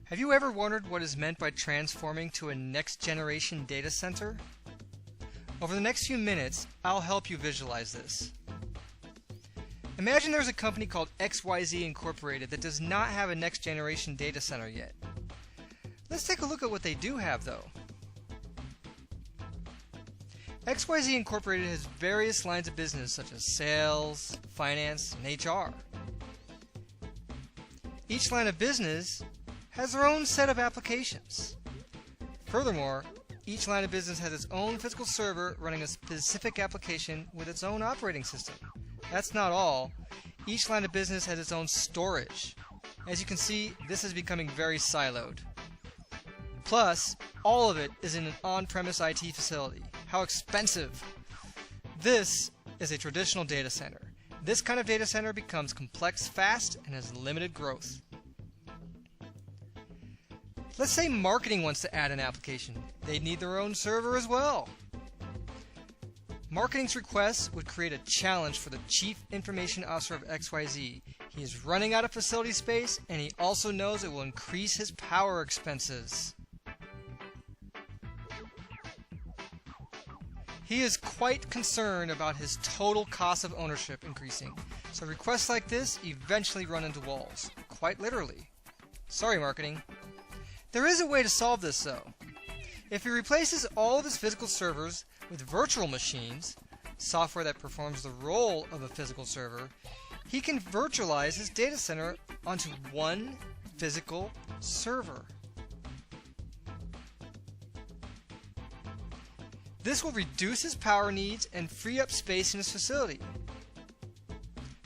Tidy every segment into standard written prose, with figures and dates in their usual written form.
Have you ever wondered what is meant by transforming to a next-generation data center? Over the next few minutes, I'll help you visualize this. Imagine there's a company called XYZ Incorporated that does not have a next-generation data center yet. Let's take a look at what they do have, though. XYZ Incorporated has various lines of business such as sales, finance, and HR. Each line of business has their own set of applications. Furthermore, each line of business has its own physical server running a specific application with its own operating system. That's not all. Each line of business has its own storage. As you can see, this is becoming very siloed. Plus, all of it is in an on-premise IT facility. How expensive! This is a traditional data center. This kind of data center becomes complex fast and has limited growth. Let's say marketing wants to add an application. They'd need their own server as well. Marketing's request would create a challenge for the Chief Information Officer of XYZ. He is running out of facility space, and he also knows it will increase his power expenses. He is quite concerned about his total cost of ownership increasing, so requests like this eventually run into walls, quite literally. Sorry, marketing. There is a way to solve this, though. If he replaces all of his physical servers with virtual machines, software that performs the role of a physical server, he can virtualize his data center onto one physical server. This will reduce his power needs and free up space in his facility.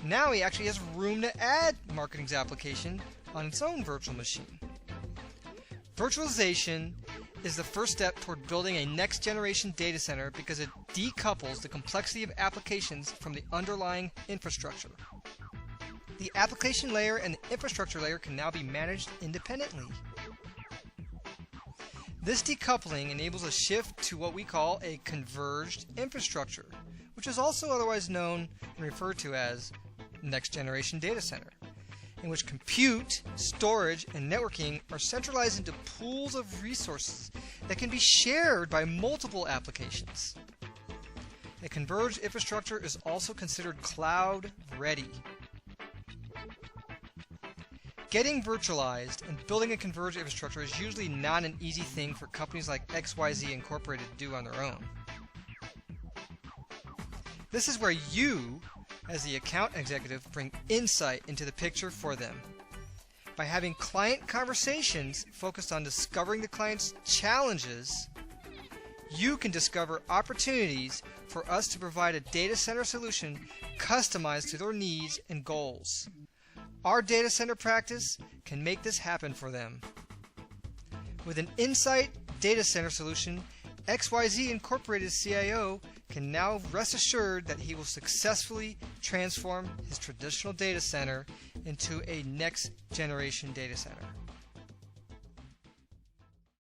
Now he actually has room to add marketing's application on its own virtual machine. Virtualization is the first step toward building a next-generation data center because it decouples the complexity of applications from the underlying infrastructure. The application layer and the infrastructure layer can now be managed independently. This decoupling enables a shift to what we call a converged infrastructure, which is also otherwise known and referred to as next-generation data center, in which compute, storage, and networking are centralized into pools of resources that can be shared by multiple applications. A converged infrastructure is also considered cloud-ready. Getting virtualized and building a converged infrastructure is usually not an easy thing for companies like XYZ Incorporated to do on their own. This is where you, as the account executive, bring insight into the picture for them. By having client conversations focused on discovering the client's challenges, you can discover opportunities for us to provide a data center solution customized to their needs and goals. Our data center practice can make this happen for them. With an Insight data center solution, XYZ Incorporated's CIO can now rest assured that he will successfully transform his traditional data center into a next-generation data center.